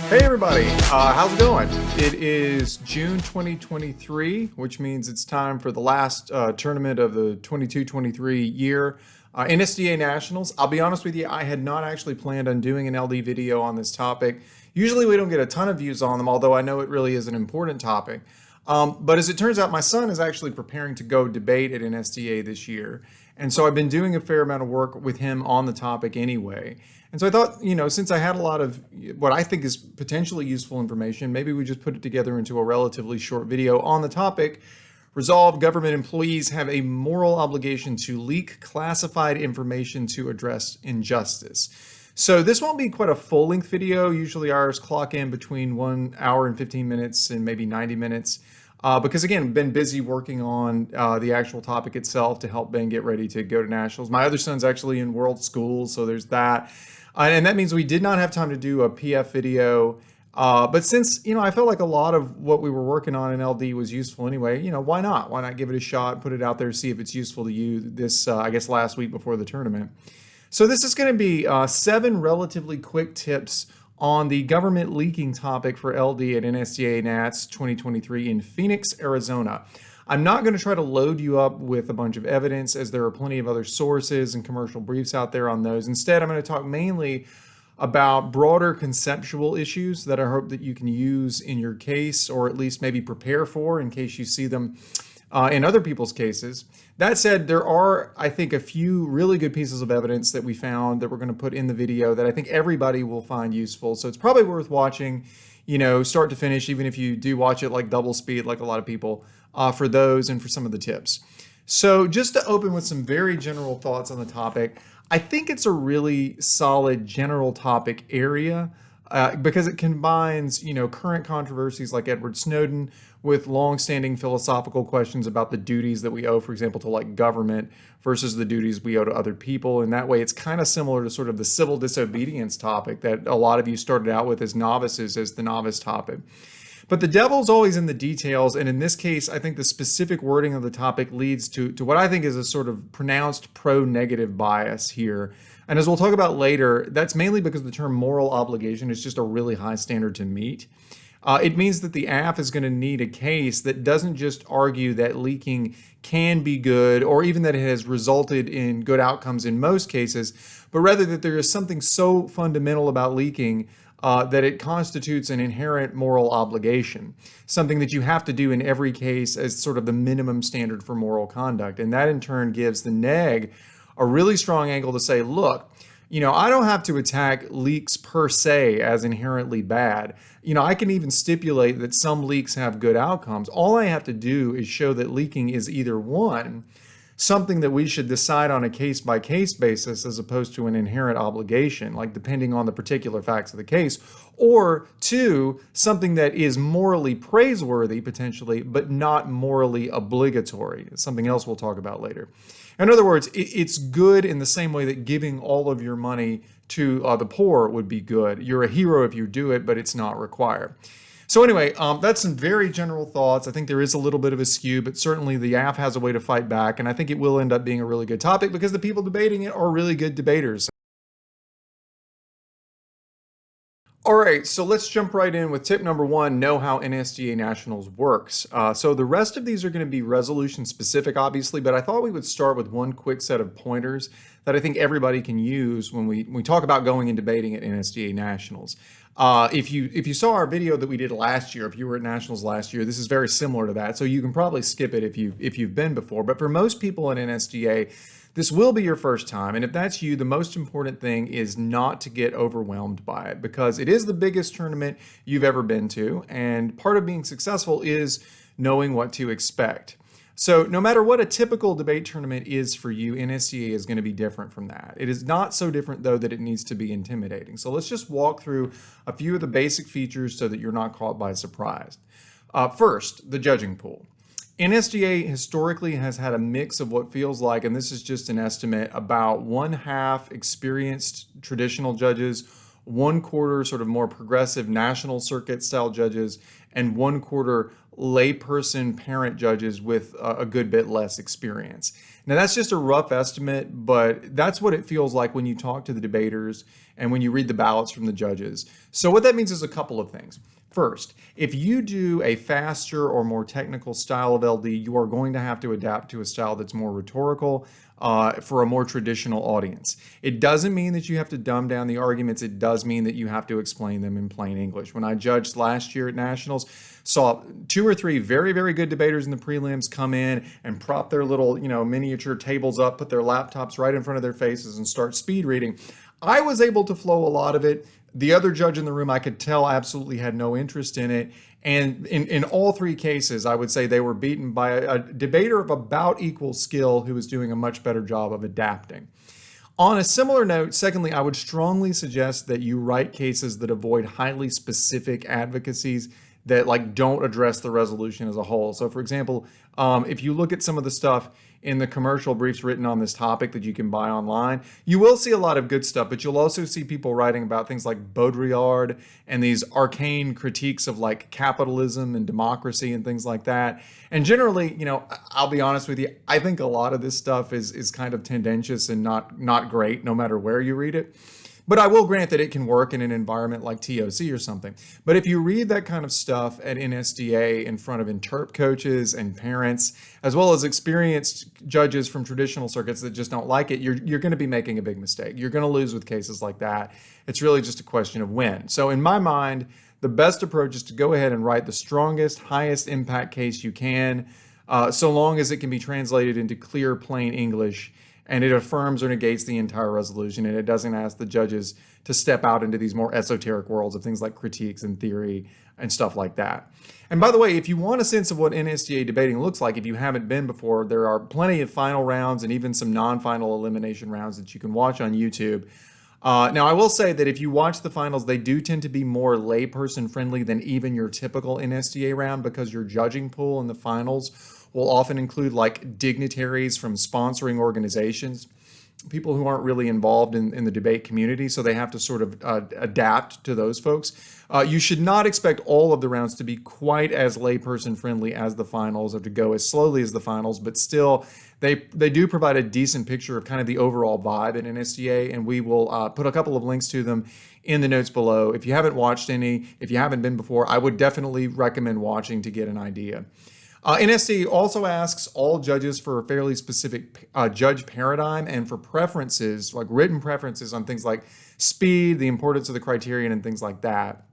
Hey everybody, how's it going? It is June 2023, which means it's time for the last tournament of the 22-23 year, NSDA Nationals. I'll be honest with you, I had not actually planned on doing an LD video on this topic. Usually we don't get a ton of views on them, although I know it really is an important topic. But as it turns out, my son is actually preparing to go debate at NSDA this year. And so I've been doing a fair amount of work with him on the topic anyway. And so I thought, since I had a lot of what I think is potentially useful information, maybe we just put it together into a relatively short video on the topic. Resolve: government employees have a moral obligation to leak classified information to address injustice. So this won't be quite a full-length video. Usually ours clock in between 1 hour and 15 minutes and maybe 90 minutes. Because again, been busy working on the actual topic itself to help Ben get ready to go to nationals. My other son's actually in world school, so there's that. And that means we did not have time to do a PF video. But since, I felt like a lot of what we were working on in LD was useful anyway, why not? Why not give it a shot, put it out there, see if it's useful to you this, I guess, last week before the tournament. So this is going to be 7 relatively quick tips on the government leaking topic for LD at NSDA Nats 2023 in Phoenix, Arizona. I'm not going to try to load you up with a bunch of evidence, as there are plenty of other sources and commercial briefs out there on those. Instead, I'm going to talk mainly about broader conceptual issues that I hope that you can use in your case, or at least maybe prepare for in case you see them in other people's cases. That said, there are, I think, a few really good pieces of evidence that we found that we're going to put in the video that I think everybody will find useful. So it's probably worth watching, start to finish, even if you do watch it like double speed, like a lot of people, for those and for some of the tips. So just to open with some very general thoughts on the topic, I think it's a really solid general topic area because it combines, current controversies like Edward Snowden with long-standing philosophical questions about the duties that we owe, for example, to like government versus the duties we owe to other people. And that way it's kind of similar to sort of the civil disobedience topic that a lot of you started out with as novices, as the novice topic. But the devil's always in the details, and in this case, I think the specific wording of the topic leads to what I think is a sort of pronounced pro-negative bias here. And as we'll talk about later, that's mainly because the term moral obligation is just a really high standard to meet. It means that the AF is going to need a case that doesn't just argue that leaking can be good, or even that it has resulted in good outcomes in most cases, but rather that there is something so fundamental about leaking that it constitutes an inherent moral obligation, something that you have to do in every case as sort of the minimum standard for moral conduct. And that in turn gives the neg a really strong angle to say, look, I don't have to attack leaks per se as inherently bad. I can even stipulate that some leaks have good outcomes. All I have to do is show that leaking is either one, something that we should decide on a case-by-case basis as opposed to an inherent obligation, like depending on the particular facts of the case, or 2, something that is morally praiseworthy potentially, but not morally obligatory. It's something else we'll talk about later. In other words, it's good in the same way that giving all of your money to the poor would be good. You're a hero if you do it, but it's not required. So anyway, that's some very general thoughts. I think there is a little bit of a skew, but certainly the AF has a way to fight back, and I think it will end up being a really good topic because the people debating it are really good debaters. All right, so let's jump right in with tip number 1, know how NSDA Nationals works. So the rest of these are going to be resolution specific, obviously, but I thought we would start with one quick set of pointers that I think everybody can use when we talk about going and debating at NSDA Nationals. If you saw our video that we did last year, if you were at Nationals last year, this is very similar to that, so you can probably skip it if you've been before. But for most people in NSDA, this will be your first time, and if that's you, the most important thing is not to get overwhelmed by it, because it is the biggest tournament you've ever been to, and part of being successful is knowing what to expect. So no matter what a typical debate tournament is for you, NSDA is going to be different from that. It is not so different, though, that it needs to be intimidating. So let's just walk through a few of the basic features so that you're not caught by surprise. First, the judging pool. NSDA historically has had a mix of what feels like, and this is just an estimate, about 1/2 experienced traditional judges, 1/4 sort of more progressive national circuit style judges, and 1/4 layperson parent judges with a good bit less experience. Now, that's just a rough estimate, but that's what it feels like when you talk to the debaters and when you read the ballots from the judges. So what that means is a couple of things. First, if you do a faster or more technical style of LD, you are going to have to adapt to a style that's more rhetorical for a more traditional audience. It doesn't mean that you have to dumb down the arguments. It does mean that you have to explain them in plain English. When I judged last year at Nationals, saw 2 or 3 very, very good debaters in the prelims come in and prop their little, miniature tables up, put their laptops right in front of their faces and start speed reading. I was able to flow a lot of it. The other judge in the room, I could tell, absolutely had no interest in it. And in all 3 cases, I would say they were beaten by a debater of about equal skill who was doing a much better job of adapting. On a similar note, secondly, I would strongly suggest that you write cases that avoid highly specific advocacies that don't address the resolution as a whole. So for example, if you look at some of the stuff in the commercial briefs written on this topic that you can buy online, you will see a lot of good stuff, but you'll also see people writing about things like Baudrillard and these arcane critiques of capitalism and democracy and things like that. And generally, I'll be honest with you, I think a lot of this stuff is kind of tendentious and not great, no matter where you read it. But I will grant that it can work in an environment like TOC or something. But if you read that kind of stuff at NSDA in front of interp coaches and parents, as well as experienced judges from traditional circuits that just don't like it, you're going to be making a big mistake. You're going to lose with cases like that. It's really just a question of when. So in my mind, the best approach is to go ahead and write the strongest, highest impact case you can, so long as it can be translated into clear, plain English, and it affirms or negates the entire resolution, and it doesn't ask the judges to step out into these more esoteric worlds of things like critiques and theory and stuff like that. And by the way, if you want a sense of what NSDA debating looks like, if you haven't been before, there are plenty of final rounds and even some non-final elimination rounds that you can watch on YouTube. Now, I will say that if you watch the finals, they do tend to be more layperson friendly than even your typical NSDA round, because your judging pool in the finals will often include dignitaries from sponsoring organizations, people who aren't really involved in the debate community, so they have to sort of adapt to those folks. You should not expect all of the rounds to be quite as layperson friendly as the finals, or to go as slowly as the finals, but still they do provide a decent picture of kind of the overall vibe at NSDA, and we will put a couple of links to them in the notes below. If you haven't watched any, if you haven't been before, I would definitely recommend watching to get an idea. NSDA also asks all judges for a fairly specific judge paradigm and for preferences, like written preferences on things like speed, the importance of the criterion, and things like that.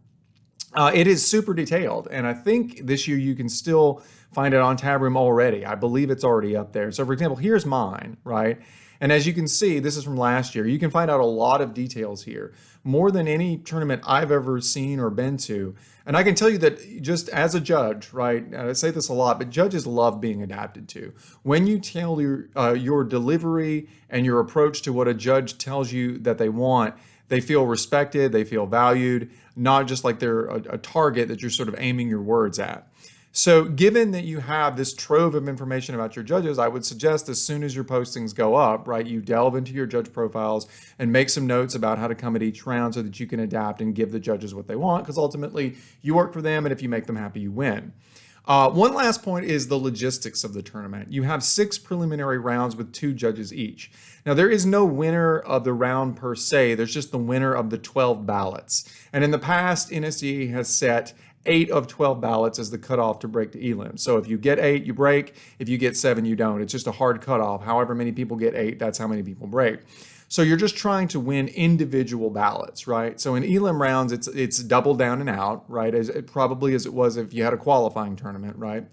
It is super detailed, and I think this year you can still find it on Tab Room already. I believe it's already up there. So for example, here's mine, right? And as you can see, this is from last year. You can find out a lot of details here, more than any tournament I've ever seen or been to. And I can tell you that just as a judge, right, and I say this a lot, but judges love being adapted to. When you tell your delivery and your approach to what a judge tells you that they want, they feel respected, they feel valued, not just like they're a target that you're sort of aiming your words at. So given that you have this trove of information about your judges, I would suggest as soon as your postings go up, right, you delve into your judge profiles and make some notes about how to come at each round so that you can adapt and give the judges what they want, because ultimately you work for them, and if you make them happy, you win. One last point is the logistics of the tournament. You have 6 preliminary rounds with 2 judges each. Now, there is no winner of the round per se. There's just the winner of the 12 ballots. And in the past, NSDA has set 8 of 12 ballots as the cutoff to break the elim. So if you get 8, you break. If you get 7, you don't. It's just a hard cutoff. However many people get 8, that's how many people break. So you're just trying to win individual ballots, right? So in elim rounds, it's double down and out, right? As it was if you had a qualifying tournament, right?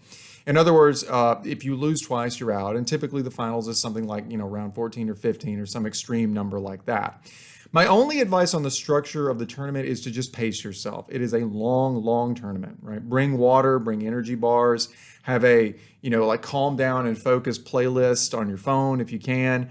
In other words, if you lose twice, you're out. And typically the finals is something like, round 14 or 15 or some extreme number like that. My only advice on the structure of the tournament is to just pace yourself. It is a long, long tournament, right? Bring water, bring energy bars, have a, calm down and focus playlist on your phone if you can.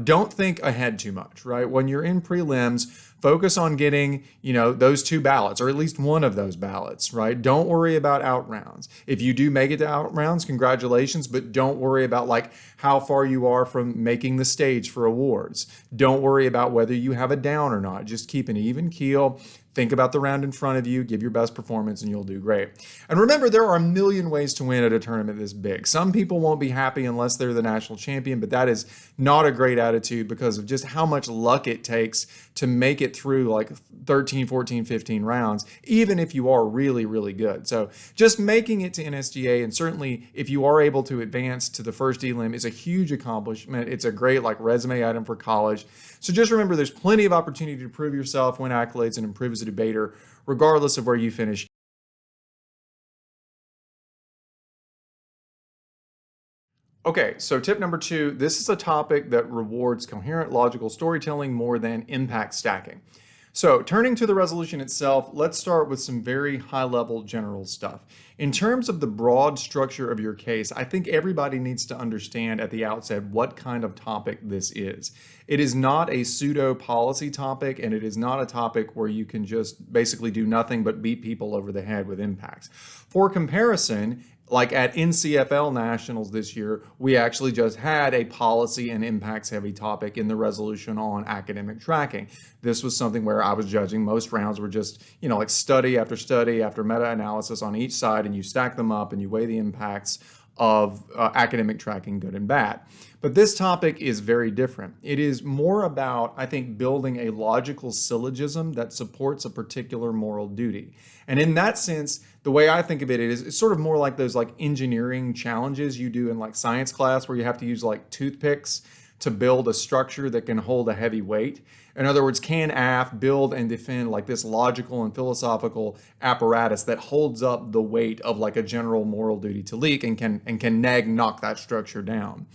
Don't think ahead too much, right? When you're in prelims, focus on getting, those 2 ballots, or at least one of those ballots, right? Don't worry about out rounds. If you do make it to out rounds, congratulations, but don't worry about how far you are from making the stage for awards. Don't worry about whether you have a down or not. Just keep an even keel. think about the round in front of you, give your best performance, and you'll do great. And remember, there are a million ways to win at a tournament this big. Some people won't be happy unless they're the national champion, but that is not a great attitude because of just how much luck it takes to make it through like 13, 14, 15 rounds, even if you are really, really good. So just making it to NSDA, and certainly if you are able to advance to the first elim, is a huge accomplishment. It's a great like resume item for college. So just remember, there's plenty of opportunity to prove yourself, win accolades, and improve as a debater, regardless of where you finish. Okay, so tip number 2, this is a topic that rewards coherent logical storytelling more than impact stacking. So turning to the resolution itself, let's start with some very high-level general stuff. In terms of the broad structure of your case, I think everybody needs to understand at the outset what kind of topic this is. It is not a pseudo policy topic, and it is not a topic where you can just basically do nothing but beat people over the head with impacts. For comparison, like at NCFL Nationals this year, we actually just had a policy and impacts heavy topic in the resolution on academic tracking. This was something where I was judging. Most rounds were just, like study after meta-analysis on each side, and you stack them up and you weigh the impacts of academic tracking, good and bad. But this topic is very different. It is more about, I think, building a logical syllogism that supports a particular moral duty. And in that sense, the way I think of it is it's sort of more like those like engineering challenges you do in like science class where you have to use like toothpicks to build a structure that can hold a heavy weight. In other words, can AF build and defend like this logical and philosophical apparatus that holds up the weight of like a general moral duty to leak and can knock that structure down?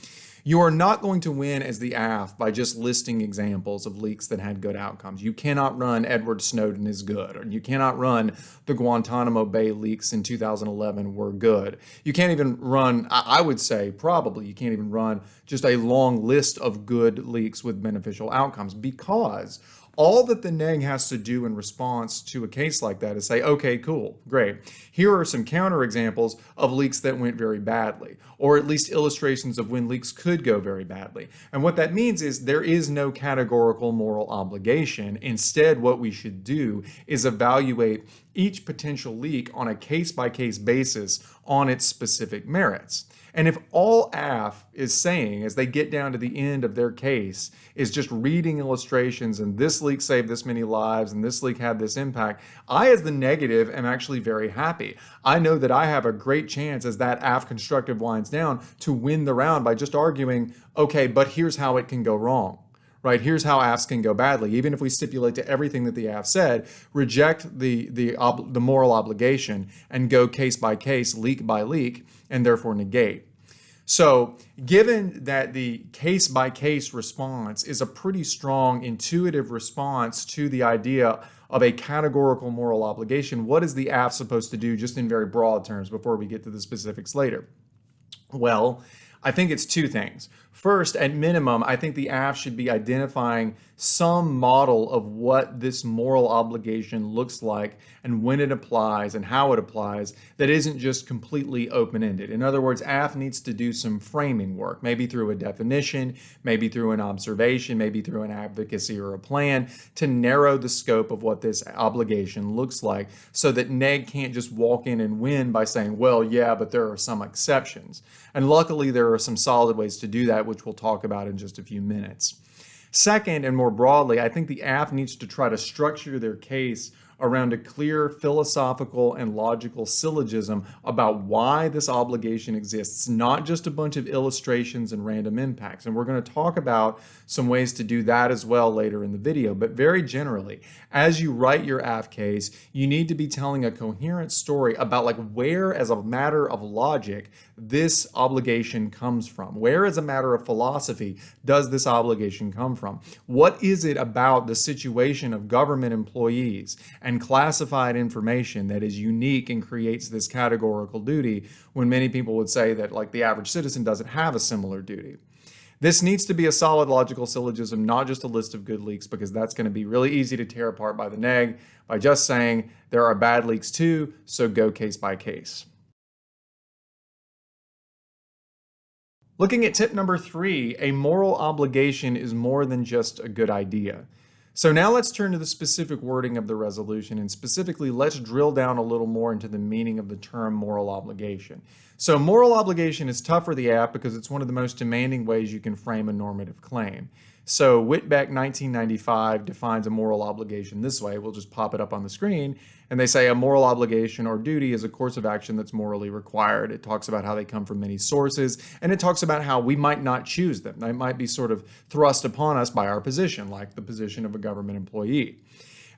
You are not going to win as the AF by just listing examples of leaks that had good outcomes. You cannot run Edward Snowden is good, or you cannot run the Guantanamo Bay leaks in 2011 were good. You can't even run, I would say probably, you can't even run just a long list of good leaks with beneficial outcomes, because all that the NEG has to do in response to a case like that is say, okay, cool, great. Here are some counterexamples of leaks that went very badly, or at least illustrations of when leaks could go very badly. And what that means is there is no categorical moral obligation. Instead, what we should do is evaluate each potential leak on a case-by-case basis on its specific merits. And if all AF is saying as they get down to the end of their case is just reading illustrations and this leak saved this many lives and this leak had this impact, I as the negative am actually very happy. I know that I have a great chance as that AF constructive winds down to win the round by just arguing, okay, but here's how it can go wrong. Right, here's how AFs can go badly. Even if we stipulate to everything that the AF said, reject the moral obligation and go case by case, leak by leak, and therefore negate. So given that the case by case response is a pretty strong intuitive response to the idea of a categorical moral obligation, what is the AF supposed to do, just in very broad terms before we get to the specifics later? Well, I think it's two things. First, at minimum, I think the AF should be identifying some model of what this moral obligation looks like and when it applies and how it applies that isn't just completely open-ended. In other words, AF needs to do some framing work, maybe through a definition, maybe through an observation, maybe through an advocacy or a plan to narrow the scope of what this obligation looks like so that NEG can't just walk in and win by saying, well, yeah, but there are some exceptions. And luckily, there are some solid ways to do that, which we'll talk about in just a few minutes. Second, and more broadly, I think the AF needs to try to structure their case around a clear philosophical and logical syllogism about why this obligation exists, not just a bunch of illustrations and random impacts. And we're going to talk about some ways to do that as well later in the video. But very generally, as you write your AF case, you need to be telling a coherent story about like where, as a matter of logic, this obligation comes from. Where, as a matter of philosophy, does this obligation come from? What is it about the situation of government employees and classified information that is unique and creates this categorical duty when many people would say that like the average citizen doesn't have a similar duty? This needs to be a solid logical syllogism, not just a list of good leaks, because that's going to be really easy to tear apart by the NEG by just saying there are bad leaks too, so go case by case. Looking at tip number 3, a moral obligation is more than just a good idea. So now let's turn to the specific wording of the resolution, and specifically let's drill down a little more into the meaning of the term moral obligation. So moral obligation is tough for the app because it's one of the most demanding ways you can frame a normative claim. So Whitbeck 1995 defines a moral obligation this way. We'll just pop it up on the screen. And they say a moral obligation or duty is a course of action that's morally required. It talks about how they come from many sources, and it talks about how we might not choose them. They might be sort of thrust upon us by our position, like the position of a government employee.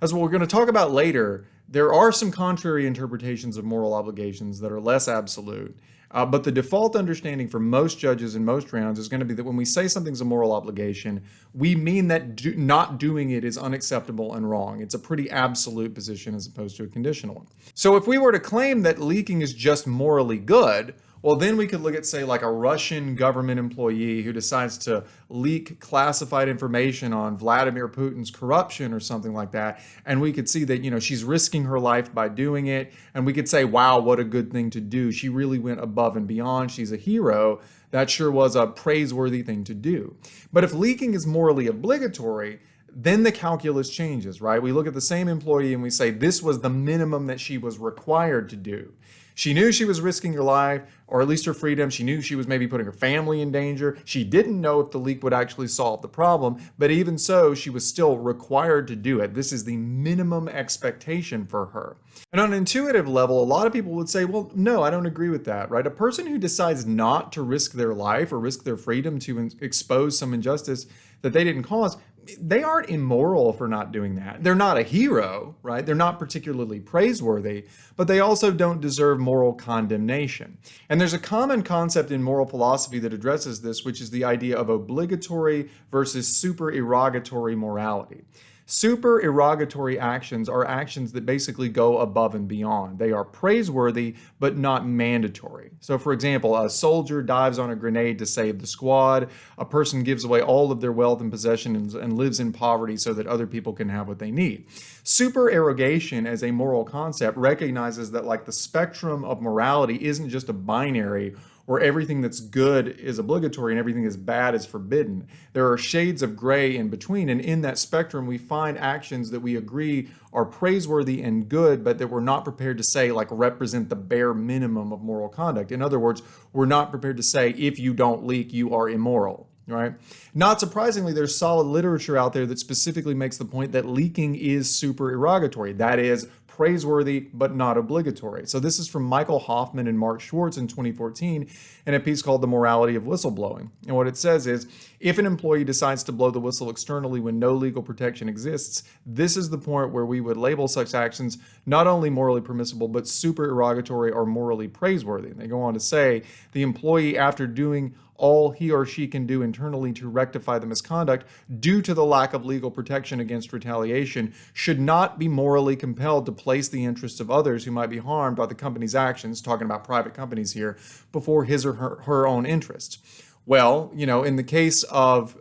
As we're going to talk about later, there are some contrary interpretations of moral obligations that are less absolute. But the default understanding for most judges in most rounds is going to be that when we say something's a moral obligation, we mean that not doing it is unacceptable and wrong. It's a pretty absolute position as opposed to a conditional one. So if we were to claim that leaking is just morally good, well, then we could look at, say, like a Russian government employee who decides to leak classified information on Vladimir Putin's corruption or something like that. And we could see that, she's risking her life by doing it. And we could say, wow, what a good thing to do. She really went above and beyond. She's a hero. That sure was a praiseworthy thing to do. But if leaking is morally obligatory, then the calculus changes, right? We look at the same employee and we say, this was the minimum that she was required to do. She knew she was risking her life, or at least her freedom. She knew she was maybe putting her family in danger. She didn't know if the leak would actually solve the problem, but even so, she was still required to do it. This is the minimum expectation for her. And on an intuitive level, a lot of people would say, well, no, I don't agree with that, right? A person who decides not to risk their life or risk their freedom to expose some injustice that they didn't cause, they aren't immoral for not doing that. They're not a hero, right? They're not particularly praiseworthy, but they also don't deserve moral condemnation. And there's a common concept in moral philosophy that addresses this, which is the idea of obligatory versus supererogatory morality. Supererogatory actions are actions that basically go above and beyond. They are praiseworthy, but not mandatory. So for example, a soldier dives on a grenade to save the squad. A person gives away all of their wealth and possessions and lives in poverty so that other people can have what they need. Supererogation as a moral concept recognizes that like the spectrum of morality isn't just a binary where everything that's good is obligatory and everything that's bad is forbidden. There are shades of gray in between, and in that spectrum we find actions that we agree are praiseworthy and good, but that we're not prepared to say like represent the bare minimum of moral conduct. In other words, we're not prepared to say if you don't leak, you are immoral. Right? Not surprisingly, there's solid literature out there that specifically makes the point that leaking is supererogatory. That is praiseworthy, but not obligatory. So this is from Michael Hoffman and Mark Schwartz in 2014 in a piece called The Morality of Whistleblowing. And what it says is, if an employee decides to blow the whistle externally when no legal protection exists, this is the point where we would label such actions not only morally permissible, but supererogatory or morally praiseworthy. And they go on to say, the employee, after doing all he or she can do internally to rectify the misconduct due to the lack of legal protection against retaliation, should not be morally compelled to place the interests of others who might be harmed by the company's actions, talking about private companies here, before his or her own interests. Well, in the case of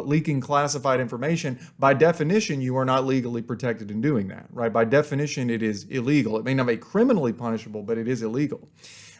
leaking classified information, by definition, you are not legally protected in doing that, right? By definition, it is illegal. It may not be criminally punishable, but it is illegal.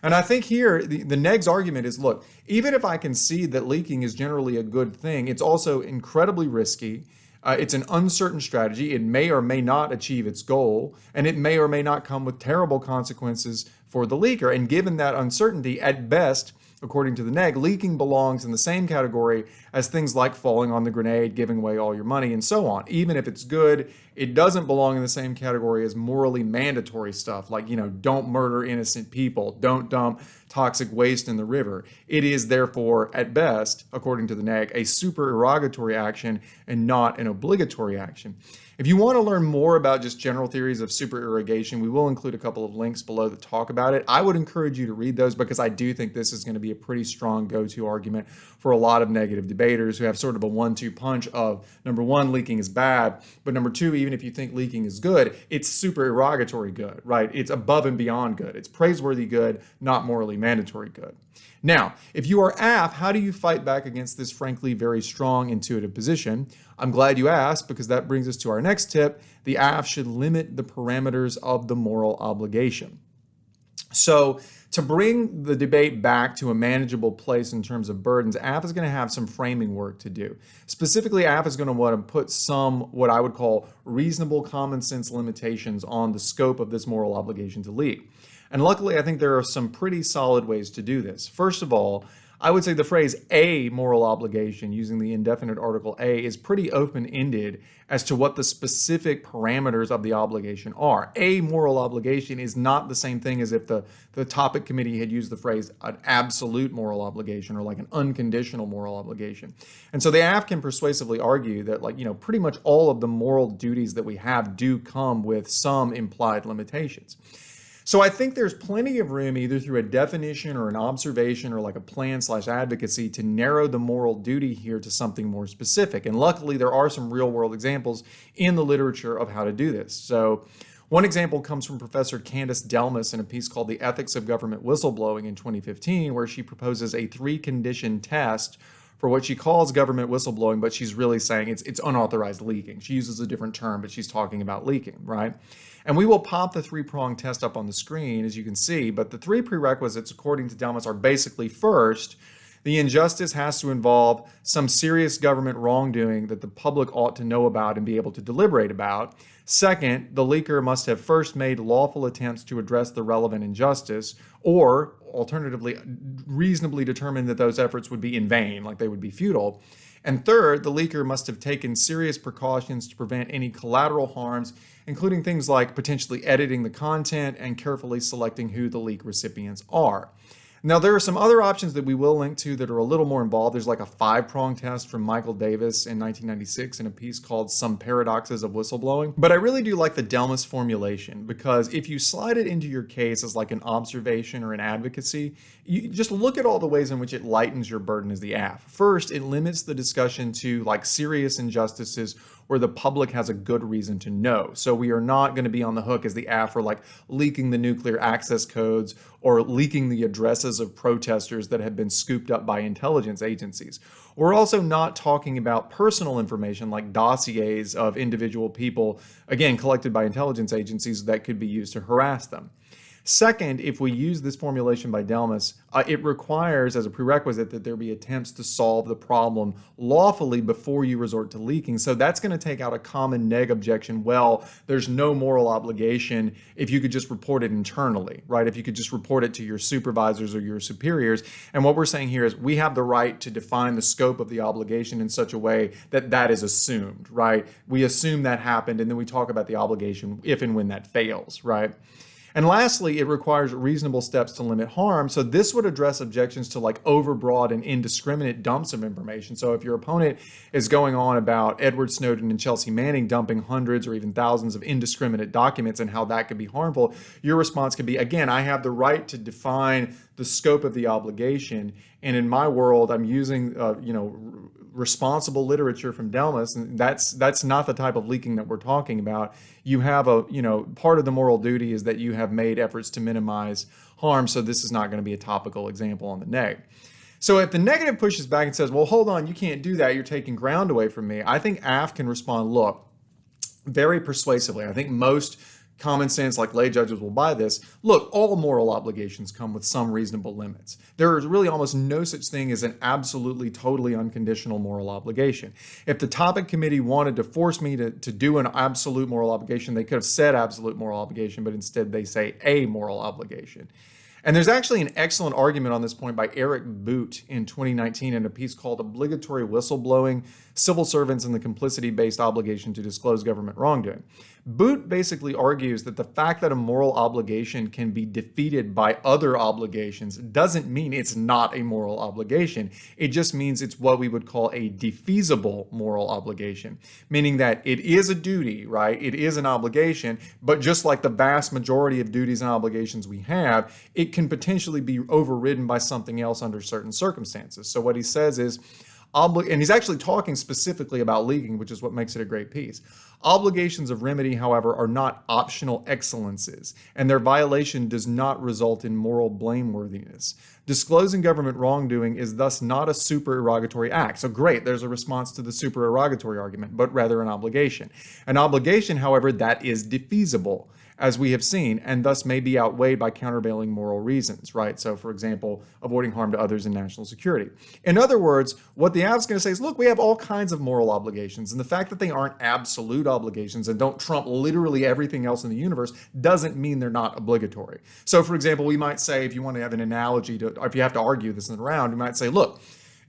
And I think here, the NEG's argument is, look, even if I concede that leaking is generally a good thing, it's also incredibly risky. It's an uncertain strategy. It may or may not achieve its goal, and it may or may not come with terrible consequences for the leaker. And given that uncertainty, at best, according to the NEG, leaking belongs in the same category as things like falling on the grenade, giving away all your money, and so on. Even if it's good, it doesn't belong in the same category as morally mandatory stuff like, don't murder innocent people, don't dump toxic waste in the river. It is therefore, at best, according to the NEG, a supererogatory action and not an obligatory action. If you want to learn more about just general theories of supererogation, we will include a couple of links below that talk about it. I would encourage you to read those because I do think this is going to be a pretty strong go-to argument for a lot of negative debaters who have sort of a 1-2 punch of, number one, leaking is bad, but number two, even if you think leaking is good, it's supererogatory good, right? It's above and beyond good. It's praiseworthy good, not morally mandatory good. Now, if you are AF, how do you fight back against this frankly very strong intuitive position? I'm glad you asked because that brings us to our next tip. The AF should limit the parameters of the moral obligation. So to bring the debate back to a manageable place in terms of burdens, AF is going to have some framing work to do. Specifically, AF is going to want to put some, what I would call reasonable common sense limitations on the scope of this moral obligation to leak. And luckily, I think there are some pretty solid ways to do this. First of all, I would say the phrase a moral obligation, using the indefinite article a, is pretty open-ended as to what the specific parameters of the obligation are. A moral obligation is not the same thing as if the topic committee had used the phrase an absolute moral obligation or like an unconditional moral obligation. And so the AF can persuasively argue that, like, pretty much all of the moral duties that we have do come with some implied limitations. So I think there's plenty of room, either through a definition or an observation or like a plan/advocacy, to narrow the moral duty here to something more specific. And luckily, there are some real world examples in the literature of how to do this. So one example comes from Professor Candace Delmas in a piece called The Ethics of Government Whistleblowing in 2015, where she proposes a 3-condition test for what she calls government whistleblowing, but she's really saying it's unauthorized leaking. She uses a different term, but she's talking about leaking, right? And we will pop the 3-prong test up on the screen, as you can see, but the 3 prerequisites, according to Delmas, are basically: first, the injustice has to involve some serious government wrongdoing that the public ought to know about and be able to deliberate about. Second, the leaker must have first made lawful attempts to address the relevant injustice, or alternatively, reasonably determined that those efforts would be in vain, like they would be futile. And third, the leaker must have taken serious precautions to prevent any collateral harms, including things like potentially editing the content and carefully selecting who the leak recipients are. Now, there are some other options that we will link to that are a little more involved. There's like a 5-prong test from Michael Davis in 1996 in a piece called Some Paradoxes of Whistleblowing. But I really do like the Delmas formulation, because if you slide it into your case as like an observation or an advocacy, you just look at all the ways in which it lightens your burden as the AF. First, it limits the discussion to like serious injustices where the public has a good reason to know. So we are not going to be on the hook as the AF for like leaking the nuclear access codes or leaking the addresses of protesters that have been scooped up by intelligence agencies. We're also not talking about personal information like dossiers of individual people, again, collected by intelligence agencies that could be used to harass them. Second, if we use this formulation by Delmas, it requires as a prerequisite that there be attempts to solve the problem lawfully before you resort to leaking. So that's going to take out a common neg objection. Well, there's no moral obligation if you could just report it internally, right? If you could just report it to your supervisors or your superiors. And what we're saying here is we have the right to define the scope of the obligation in such a way that that is assumed, right? We assume that happened, and then we talk about the obligation if and when that fails, right? And lastly, it requires reasonable steps to limit harm. So this would address objections to like overbroad and indiscriminate dumps of information. So if your opponent is going on about Edward Snowden and Chelsea Manning dumping hundreds or even thousands of indiscriminate documents and how that could be harmful, your response could be, again, I have the right to define the scope of the obligation. And in my world, I'm using, responsible literature from Delmas, and that's not the type of leaking that we're talking about. You have part of the moral duty is that you have made efforts to minimize harm, so this is not going to be a topical example on the neg. So if the negative pushes back and says, well, hold on, you can't do that, you're taking ground away from me, I think AF can respond, look, very persuasively. I think most common sense, like lay judges, will buy this. Look, all moral obligations come with some reasonable limits. There is really almost no such thing as an absolutely, totally unconditional moral obligation. If the topic committee wanted to force me to do an absolute moral obligation, they could have said absolute moral obligation, but instead they say a moral obligation. And there's actually an excellent argument on this point by Eric Boot in 2019 in a piece called Obligatory Whistleblowing, Civil Servants and the Complicity-Based Obligation to Disclose Government Wrongdoing. Boot basically argues that the fact that a moral obligation can be defeated by other obligations doesn't mean it's not a moral obligation. It just means it's what we would call a defeasible moral obligation, meaning that it is a duty, right? It is an obligation, but just like the vast majority of duties and obligations we have, it can potentially be overridden by something else under certain circumstances. So what he says is, and he's actually talking specifically about leaking, which is what makes it a great piece. Obligations of remedy, however, are not optional excellences, and their violation does not result in moral blameworthiness. Disclosing government wrongdoing is thus not a supererogatory act. So great, there's a response to the supererogatory argument, but rather an obligation. An obligation, however, that is defeasible. as we have seen, and thus may be outweighed by countervailing moral reasons, right? So, for example, avoiding harm to others and national security. In other words, what the AF is going to say is, look, we have all kinds of moral obligations, and the fact that they aren't absolute obligations and don't trump literally everything else in the universe doesn't mean they're not obligatory. So, for example, we might say, if you want to have an analogy to, or if you have to argue this in the round, you might say, look,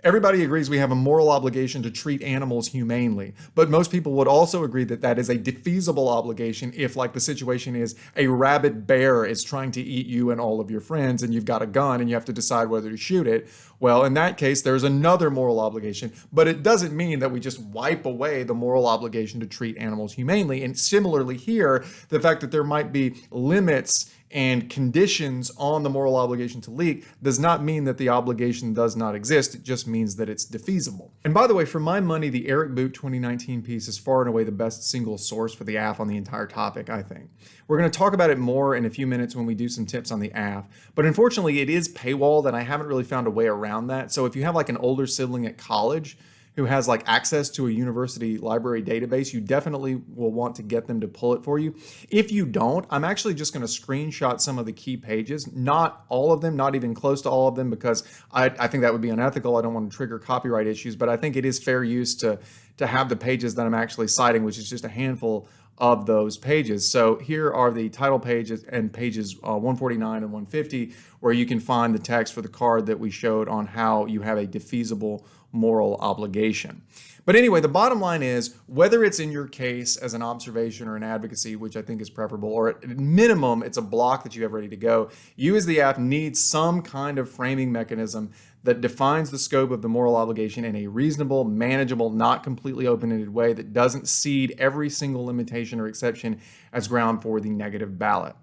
everybody agrees we have a moral obligation to treat animals humanely, but most people would also agree that that is a defeasible obligation if, like, the situation is a rabid bear is trying to eat you and all of your friends, and you've got a gun and you have to decide whether to shoot it. Well, in that case, there's another moral obligation, but it doesn't mean that we just wipe away the moral obligation to treat animals humanely. And similarly here, the fact that there might be limits and conditions on the moral obligation to leak does not mean that the obligation does not exist. It just means that it's defeasible. And by the way, for my money, the Eric Boot 2019 piece is far and away the best single source for the AF on the entire topic, I think. We're going to talk about it more in a few minutes when we do some tips on the AF, but unfortunately it is paywalled and I haven't really found a way around that. So if you have like an older sibling at college who has like access to a university library database, you definitely will want to get them to pull it for you. If you don't, I'm actually just going to screenshot some of the key pages, not all of them, not even close to all of them, because I think that would be unethical. I don't want to trigger copyright issues, but I think it is fair use to have the pages that I'm actually citing, which is just a handful of those pages. So here are the title pages and pages 149 and 150, where you can find the text for the card that we showed on how you have a defeasible moral obligation. But anyway, the bottom line is, whether it's in your case as an observation or an advocacy, which I think is preferable, or at minimum, it's a block that you have ready to go, you as the AF need some kind of framing mechanism that defines the scope of the moral obligation in a reasonable, manageable, not completely open-ended way that doesn't cede every single limitation or exception as ground for the negative ballot.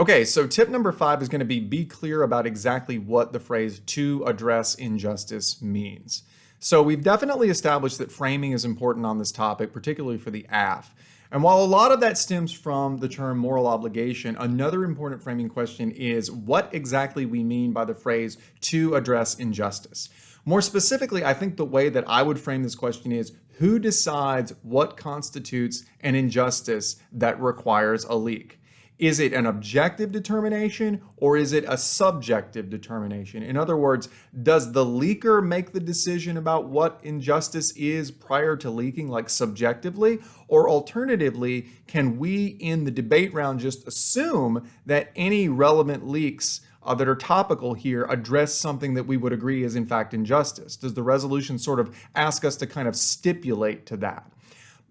Okay, so tip number 5 is going to be clear about exactly what the phrase "to address injustice" means. So we've definitely established that framing is important on this topic, particularly for the AF. And while a lot of that stems from the term moral obligation, another important framing question is what exactly we mean by the phrase "to address injustice." More specifically, I think the way that I would frame this question is, who decides what constitutes an injustice that requires a leak? Is it an objective determination or is it a subjective determination? In other words, does the leaker make the decision about what injustice is prior to leaking, like subjectively? Or alternatively, can we in the debate round just assume that any relevant leaks that are topical here address something that we would agree is in fact injustice? Does the resolution sort of ask us to kind of stipulate to that?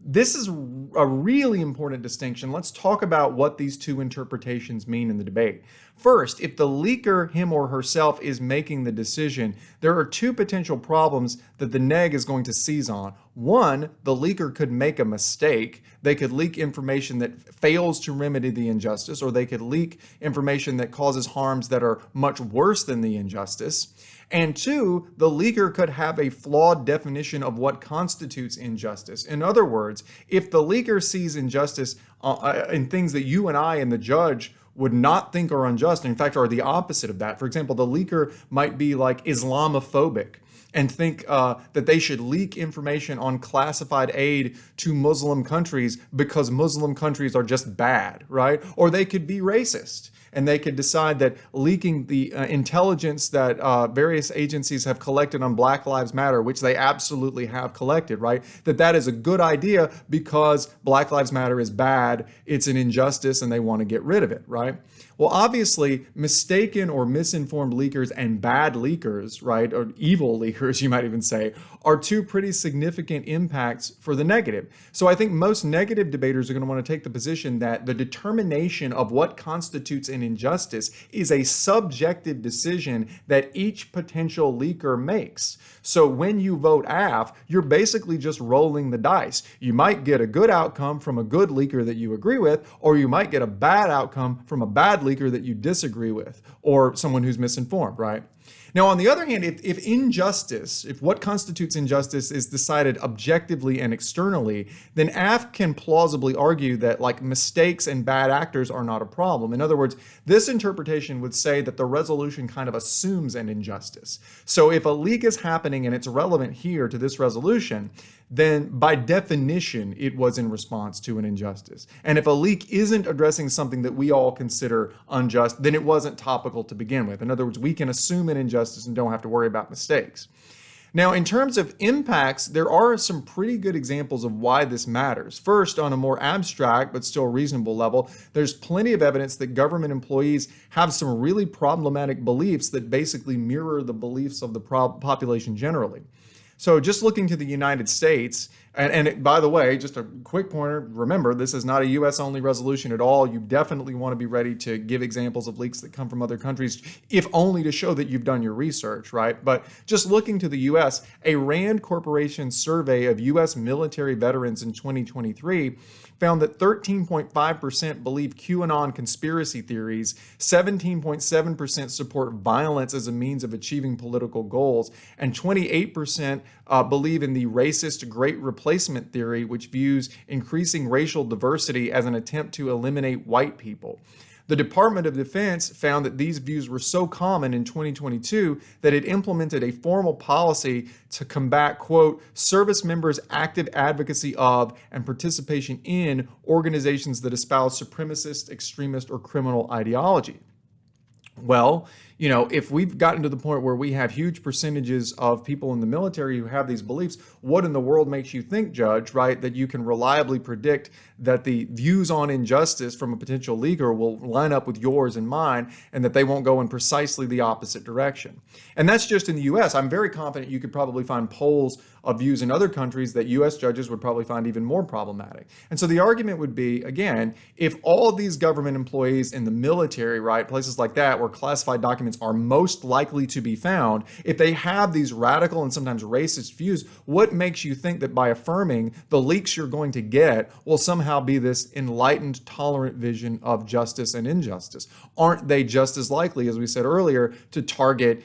This is a really important distinction. Let's talk about what these two interpretations mean in the debate. First, if the leaker, him or herself, is making the decision, there are two potential problems that the neg is going to seize on. One, the leaker could make a mistake. They could leak information that fails to remedy the injustice, or they could leak information that causes harms that are much worse than the injustice. And two, the leaker could have a flawed definition of what constitutes injustice. In other words, if the leaker sees injustice in things that you and I and the judge would not think are unjust, in fact are the opposite of that. For example, the leaker might be like Islamophobic and think that they should leak information on classified aid to Muslim countries because Muslim countries are just bad, right? Or they could be racist, and they could decide that leaking the intelligence that various agencies have collected on Black Lives Matter, which they absolutely have collected, right? That is a good idea because Black Lives Matter is bad, it's an injustice, and they want to get rid of it, right? Well, obviously, mistaken or misinformed leakers and bad leakers, right, or evil leakers, you might even say, are two pretty significant impacts for the negative. So I think most negative debaters are going to want to take the position that the determination of what constitutes an injustice is a subjective decision that each potential leaker makes. So when you vote AF, you're basically just rolling the dice. You might get a good outcome from a good leaker that you agree with, or you might get a bad outcome from a bad leaker that you disagree with, or someone who's misinformed, right? Now, on the other hand, if what constitutes injustice is decided objectively and externally, then AF can plausibly argue that like mistakes and bad actors are not a problem. In other words, this interpretation would say that the resolution kind of assumes an injustice. So if a leak is happening and it's relevant here to this resolution, then by definition, it was in response to an injustice. And if a leak isn't addressing something that we all consider unjust, then it wasn't topical to begin with. In other words, we can assume an injustice and don't have to worry about mistakes. Now, in terms of impacts, there are some pretty good examples of why this matters. First, on a more abstract but still reasonable level, there's plenty of evidence that government employees have some really problematic beliefs that basically mirror the beliefs of the population generally. So just looking to the United States, by the way, just a quick pointer, remember, this is not a U.S.-only resolution at all. You definitely want to be ready to give examples of leaks that come from other countries, if only to show that you've done your research, right? But just looking to the U.S., a RAND Corporation survey of U.S. military veterans in 2023 found that 13.5% believe QAnon conspiracy theories, 17.7% support violence as a means of achieving political goals, and 28% believe in the racist Great Replacement theory, which views increasing racial diversity as an attempt to eliminate white people. The Department of Defense found that these views were so common in 2022 that it implemented a formal policy to combat, quote, service members' active advocacy of and participation in organizations that espouse supremacist, extremist, or criminal ideology. Well, if we've gotten to the point where we have huge percentages of people in the military who have these beliefs, what in the world makes you think, Judge, right, that you can reliably predict that the views on injustice from a potential leaker will line up with yours and mine, and that they won't go in precisely the opposite direction? And that's just in the U.S. I'm very confident you could probably find polls of views in other countries that U.S. judges would probably find even more problematic. And so the argument would be, again, if all of these government employees in the military, right, places like that where classified documents are most likely to be found, if they have these radical and sometimes racist views, what makes you think that by affirming the leaks you're going to get will somehow be this enlightened, tolerant vision of justice and injustice? Aren't they just as likely, as we said earlier, to target,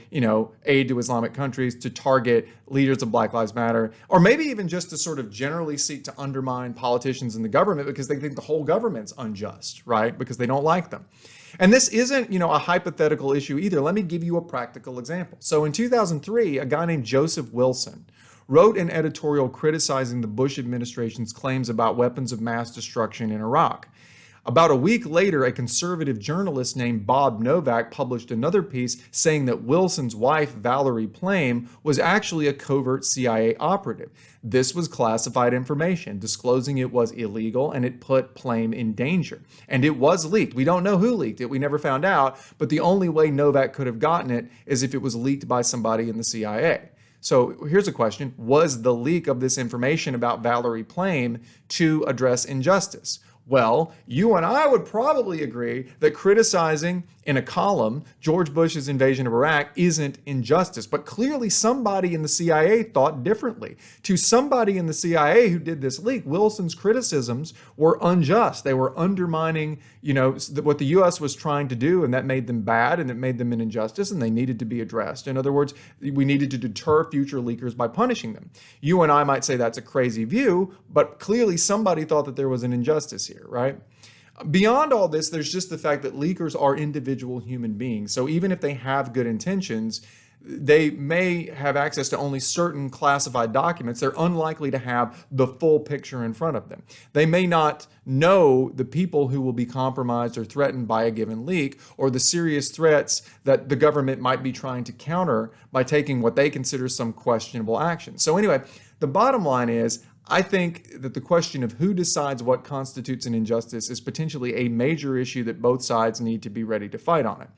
aid to Islamic countries, to target leaders of Black Lives Matter, or maybe even just to sort of generally seek to undermine politicians in the government because they think the whole government's unjust, right? Because they don't like them. And this isn't, a hypothetical issue either. Let me give you a practical example. So in 2003, a guy named Joseph Wilson wrote an editorial criticizing the Bush administration's claims about weapons of mass destruction in Iraq. About a week later, a conservative journalist named Bob Novak published another piece saying that Wilson's wife, Valerie Plame, was actually a covert CIA operative. This was classified information, disclosing it was illegal and it put Plame in danger. And it was leaked. We don't know who leaked it. We never found out. But the only way Novak could have gotten it is if it was leaked by somebody in the CIA. So here's a question. Was the leak of this information about Valerie Plame to address injustice? Well, you and I would probably agree that criticizing in a column George Bush's invasion of Iraq isn't injustice, but clearly somebody in the CIA thought differently. To somebody in the CIA who did this leak, Wilson's criticisms were unjust. They were undermining, what the U.S. was trying to do, and that made them bad, and it made them an injustice, and they needed to be addressed. In other words, we needed to deter future leakers by punishing them. You and I might say that's a crazy view, but clearly somebody thought that there was an injustice here, right? Beyond all this, there's just the fact that leakers are individual human beings. So even if they have good intentions, they may have access to only certain classified documents. They're unlikely to have the full picture in front of them. They may not know the people who will be compromised or threatened by a given leak, or the serious threats that the government might be trying to counter by taking what they consider some questionable action. So anyway, the bottom line is, I think that the question of who decides what constitutes an injustice is potentially a major issue that both sides need to be ready to fight on it.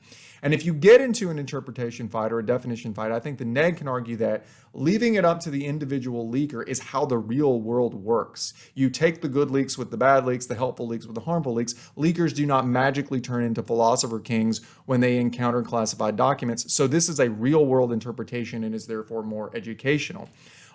And if you get into an interpretation fight or a definition fight, I think the NED can argue that leaving it up to the individual leaker is how the real world works. You take the good leaks with the bad leaks, the helpful leaks with the harmful leaks. Leakers do not magically turn into philosopher kings when they encounter classified documents. So this is a real world interpretation and is therefore more educational.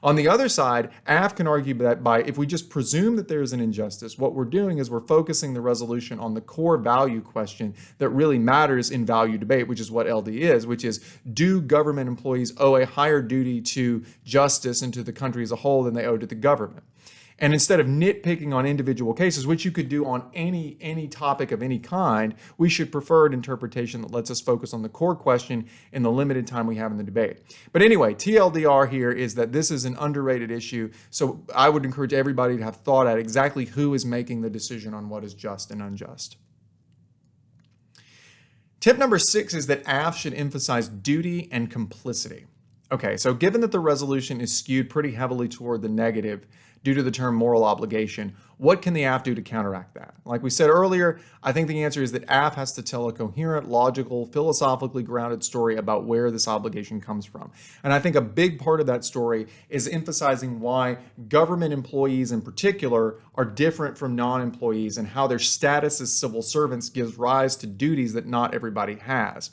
On the other side, AF can argue that if we just presume that there's an injustice, what we're doing is we're focusing the resolution on the core value question that really matters in value debate, which is what LD is, which is, do government employees owe a higher duty to justice and to the country as a whole than they owe to the government? And instead of nitpicking on individual cases, which you could do on any topic of any kind, we should prefer an interpretation that lets us focus on the core question in the limited time we have in the debate. But anyway, TLDR here is that this is an underrated issue, so I would encourage everybody to have thought at exactly who is making the decision on what is just and unjust. Tip number 6 is that AF should emphasize duty and complicity. Okay, so given that the resolution is skewed pretty heavily toward the negative due to the term moral obligation, what can the AF do to counteract that? Like we said earlier, I think the answer is that AF has to tell a coherent, logical, philosophically grounded story about where this obligation comes from. And I think a big part of that story is emphasizing why government employees in particular are different from non-employees and how their status as civil servants gives rise to duties that not everybody has.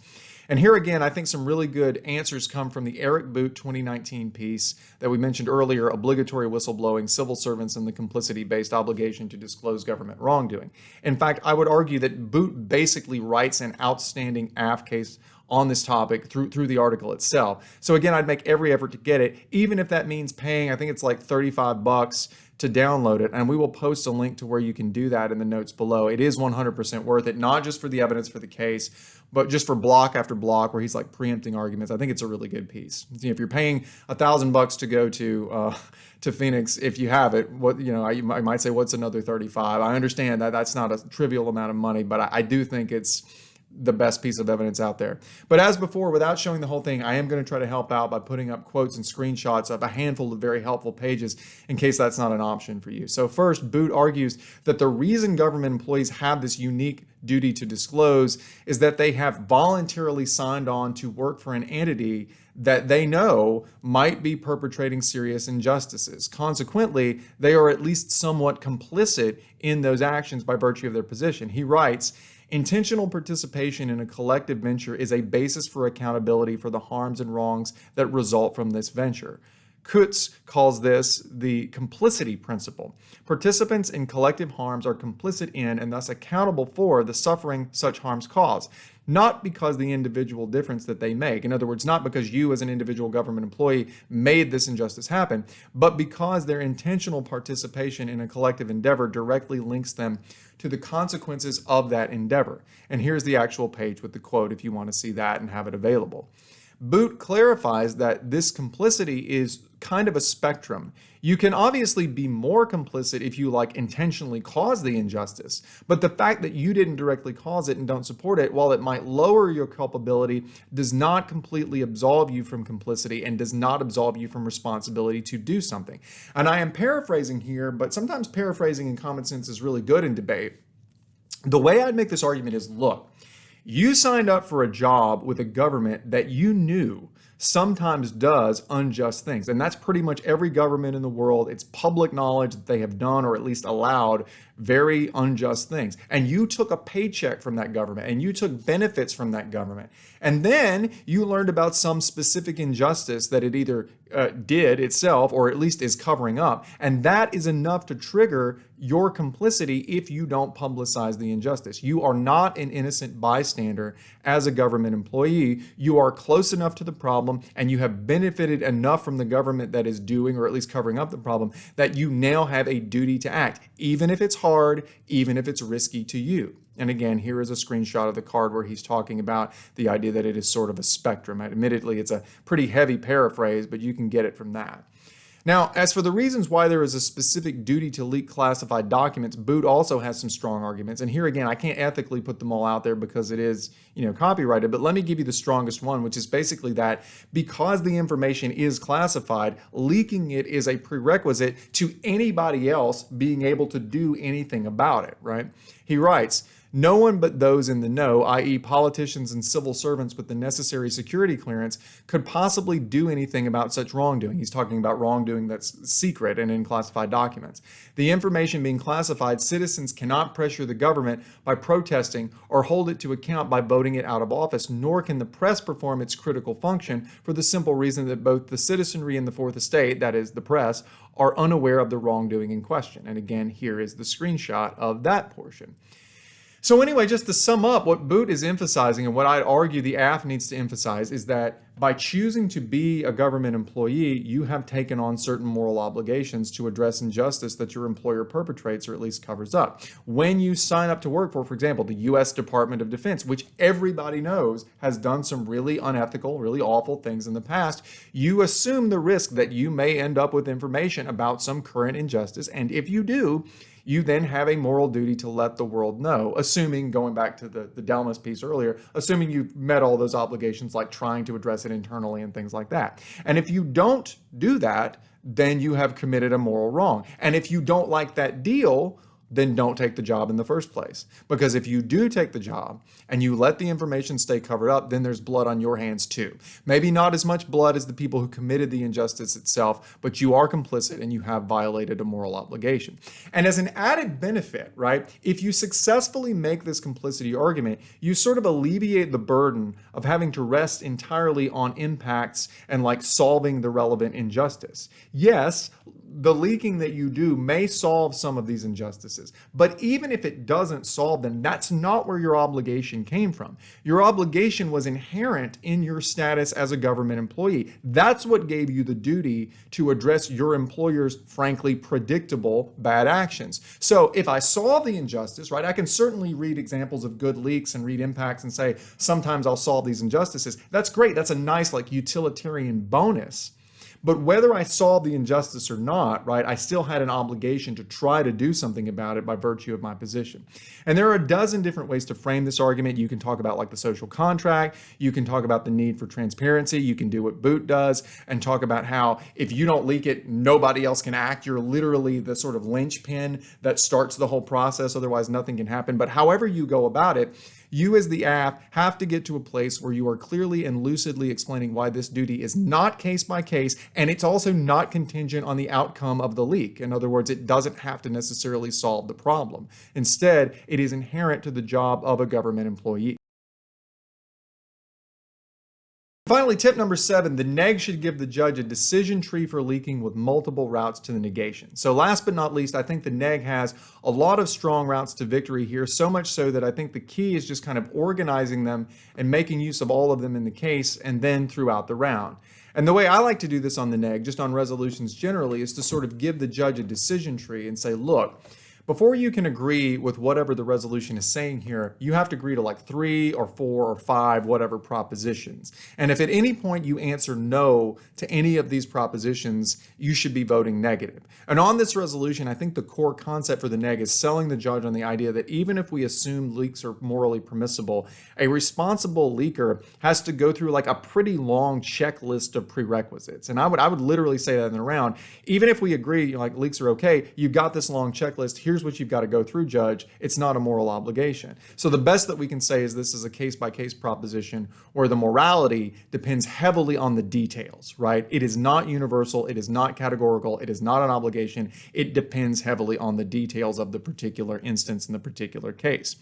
And here again, I think some really good answers come from the Eric Boot 2019 piece that we mentioned earlier, Obligatory Whistleblowing, Civil Servants and the Complicity-Based Obligation to Disclose Government Wrongdoing. In fact, I would argue that Boot basically writes an outstanding AF case on this topic through the article itself. So again, I'd make every effort to get it, even if that means paying, I think it's like $35 to download it, and we will post a link to where you can do that in the notes below. It is 100% worth it, not just for the evidence for the case, but just for block after block where he's like preempting arguments. I think it's a really good piece. If you're paying $1,000 to go to Phoenix, if you have it, I might say, what's another 35? I understand that that's not a trivial amount of money, but I do think it's the best piece of evidence out there. But as before, without showing the whole thing, I am going to try to help out by putting up quotes and screenshots of a handful of very helpful pages in case that's not an option for you. So first, Boot argues that the reason government employees have this unique duty to disclose is that they have voluntarily signed on to work for an entity that they know might be perpetrating serious injustices. Consequently, they are at least somewhat complicit in those actions by virtue of their position. He writes, intentional participation in a collective venture is a basis for accountability for the harms and wrongs that result from this venture. Kutz calls this the complicity principle. Participants in collective harms are complicit in and thus accountable for the suffering such harms cause, not because the individual difference that they make. In other words, not because you as an individual government employee made this injustice happen, but because their intentional participation in a collective endeavor directly links them to the consequences of that endeavor. And here's the actual page with the quote if you want to see that and have it available. Boot clarifies that this complicity is kind of a spectrum. You can obviously be more complicit if you intentionally cause the injustice, but the fact that you didn't directly cause it and don't support it, while it might lower your culpability, does not completely absolve you from complicity and does not absolve you from responsibility to do something. And I am paraphrasing here, but sometimes paraphrasing in common sense is really good in debate. The way I'd make this argument is, look, you signed up for a job with a government that you knew sometimes does unjust things. And that's pretty much every government in the world. It's public knowledge that they have done or at least allowed very unjust things. And you took a paycheck from that government and you took benefits from that government. And then you learned about some specific injustice that it either did itself or at least is covering up. And that is enough to trigger your complicity if you don't publicize the injustice. You are not an innocent bystander as a government employee. You are close enough to the problem and you have benefited enough from the government that is doing or at least covering up the problem that you now have a duty to act, even if it's hard, even if it's risky to you. And again, here is a screenshot of the card where he's talking about the idea that it is sort of a spectrum. Admittedly, it's a pretty heavy paraphrase, but you can get it from that. Now, as for the reasons why there is a specific duty to leak classified documents, Boot also has some strong arguments. And here again, I can't ethically put them all out there because it is, copyrighted, but let me give you the strongest one, which is basically that because the information is classified, leaking it is a prerequisite to anybody else being able to do anything about it, right? He writes, no one but those in the know, i.e. politicians and civil servants with the necessary security clearance, could possibly do anything about such wrongdoing. He's talking about wrongdoing that's secret and in classified documents. The information being classified, citizens cannot pressure the government by protesting or hold it to account by voting it out of office, nor can the press perform its critical function for the simple reason that both the citizenry and the Fourth Estate, that is, the press, are unaware of the wrongdoing in question. And again, here is the screenshot of that portion. So anyway, just to sum up, what Boot is emphasizing and what I'd argue the AF needs to emphasize is that by choosing to be a government employee, you have taken on certain moral obligations to address injustice that your employer perpetrates or at least covers up. When you sign up to work for example, the U.S. Department of Defense, which everybody knows has done some really unethical, really awful things in the past, you assume the risk that you may end up with information about some current injustice. And if you do, you then have a moral duty to let the world know, assuming, going back to the Delmas piece earlier, assuming you've met all those obligations like trying to address it internally and things like that. And if you don't do that, then you have committed a moral wrong. And if you don't like that deal, then don't take the job in the first place. Because if you do take the job and you let the information stay covered up, then there's blood on your hands too. Maybe not as much blood as the people who committed the injustice itself, but you are complicit and you have violated a moral obligation. And as an added benefit, right, if you successfully make this complicity argument, you sort of alleviate the burden of having to rest entirely on impacts and like solving the relevant injustice. Yes, the leaking that you do may solve some of these injustices, but even if it doesn't solve them, that's not where your obligation came from. Your obligation was inherent in your status as a government employee. That's what gave you the duty to address your employer's, frankly, predictable bad actions. So if I solve the injustice, right, I can certainly read examples of good leaks and read impacts and say, sometimes I'll solve these injustices. That's great. That's a nice, like, utilitarian bonus. But whether I solved the injustice or not, right, I still had an obligation to try to do something about it by virtue of my position. And there are a dozen different ways to frame this argument. You can talk about like the social contract. You can talk about the need for transparency. You can do what Boot does and talk about how if you don't leak it, nobody else can act. You're literally the sort of linchpin that starts the whole process. Otherwise, nothing can happen. But however you go about it, you as the app have to get to a place where you are clearly and lucidly explaining why this duty is not case by case, and it's also not contingent on the outcome of the leak. In other words, it doesn't have to necessarily solve the problem. Instead, it is inherent to the job of a government employee. Finally, tip number 7, the neg should give the judge a decision tree for leaking with multiple routes to the negation. So last but not least, I think the neg has a lot of strong routes to victory here, so much so that I think the key is just kind of organizing them and making use of all of them in the case and then throughout the round. And the way I like to do this on the neg, just on resolutions generally, is to sort of give the judge a decision tree and say, look, before you can agree with whatever the resolution is saying here, you have to agree to like 3 or 4 or 5, whatever propositions. And if at any point you answer no to any of these propositions, you should be voting negative. And on this resolution, I think the core concept for the neg is selling the judge on the idea that even if we assume leaks are morally permissible, a responsible leaker has to go through like a pretty long checklist of prerequisites. And I would literally say that in the round. Even if we agree, like leaks are okay, you've got this long checklist. Here's what you've got to go through, judge. It's not a moral obligation. So the best that we can say is this is a case-by-case proposition where the morality depends heavily on the details, right? It is not universal. It is not categorical. It is not an obligation. It depends heavily on the details of the particular instance in the particular case.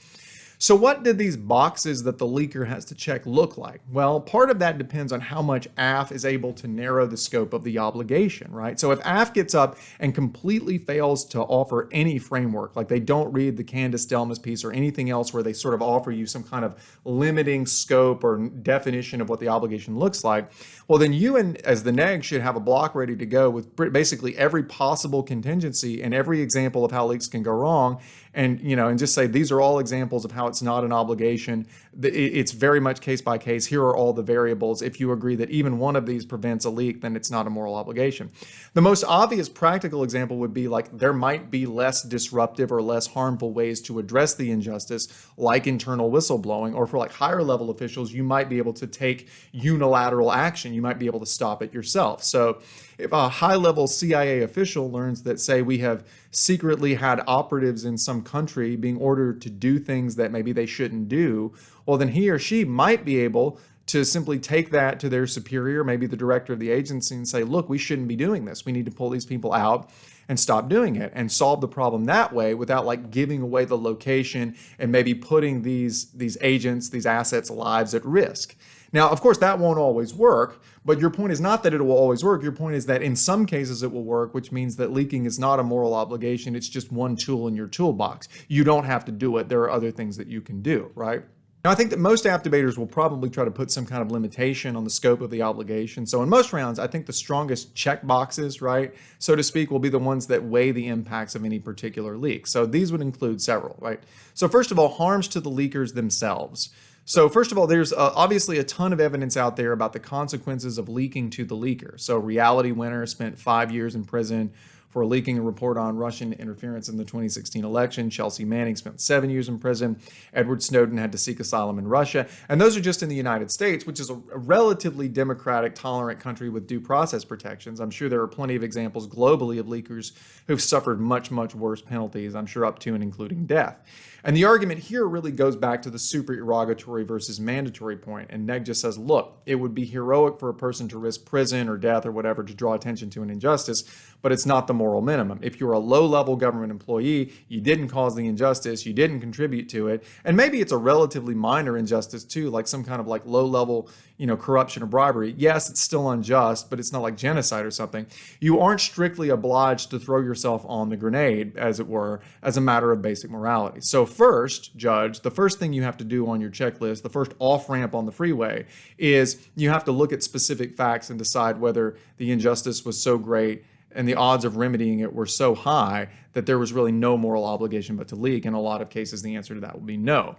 So what did these boxes that the leaker has to check look like? Well, part of that depends on how much AF is able to narrow the scope of the obligation, right? So if AF gets up and completely fails to offer any framework, like they don't read the Candace Delmas piece or anything else where they sort of offer you some kind of limiting scope or definition of what the obligation looks like, well, then you as the neg should have a block ready to go with basically every possible contingency and every example of how leaks can go wrong. And, and just say, these are all examples of how it's not an obligation. It's very much case by case. Here are all the variables. If you agree that even one of these prevents a leak, then it's not a moral obligation. The most obvious practical example would be like there might be less disruptive or less harmful ways to address the injustice, like internal whistleblowing, or for like higher level officials, you might be able to take unilateral action. You might be able to stop it yourself. So if a high-level CIA official learns that, say, we have secretly had operatives in some country being ordered to do things that maybe they shouldn't do, well, then he or she might be able to simply take that to their superior, maybe the director of the agency, and say, look, we shouldn't be doing this. We need to pull these people out and stop doing it and solve the problem that way without like giving away the location and maybe putting these agents, these assets' lives at risk. Now, of course, that won't always work, but your point is not that it will always work. Your point is that in some cases it will work, which means that leaking is not a moral obligation. It's just one tool in your toolbox. You don't have to do it. There are other things that you can do, right? Now, I think that most app debaters will probably try to put some kind of limitation on the scope of the obligation. So in most rounds, I think the strongest check boxes, right, so to speak, will be the ones that weigh the impacts of any particular leak. So these would include several, right? So first of all, harms to the leakers themselves. So first of all, there's obviously a ton of evidence out there about the consequences of leaking to the leaker. So Reality Winner spent 5 years in prison for leaking a report on Russian interference in the 2016 election. Chelsea Manning spent 7 years in prison. Edward Snowden had to seek asylum in Russia. And those are just in the United States, which is a relatively democratic, tolerant country with due process protections. I'm sure there are plenty of examples globally of leakers who've suffered much, much worse penalties, I'm sure up to and including death. And the argument here really goes back to the supererogatory versus mandatory point. And Neg just says, look, it would be heroic for a person to risk prison or death or whatever to draw attention to an injustice, but it's not the moral minimum. If you're a low-level government employee, you didn't cause the injustice, you didn't contribute to it, and maybe it's a relatively minor injustice too, like some kind of like low-level, corruption or bribery. Yes, it's still unjust, but it's not like genocide or something. You aren't strictly obliged to throw yourself on the grenade, as it were, as a matter of basic morality. So first, Judge, the first thing you have to do on your checklist, the first off-ramp on the freeway, is you have to look at specific facts and decide whether the injustice was so great and the odds of remedying it were so high that there was really no moral obligation but to leak. In a lot of cases, the answer to that would be no.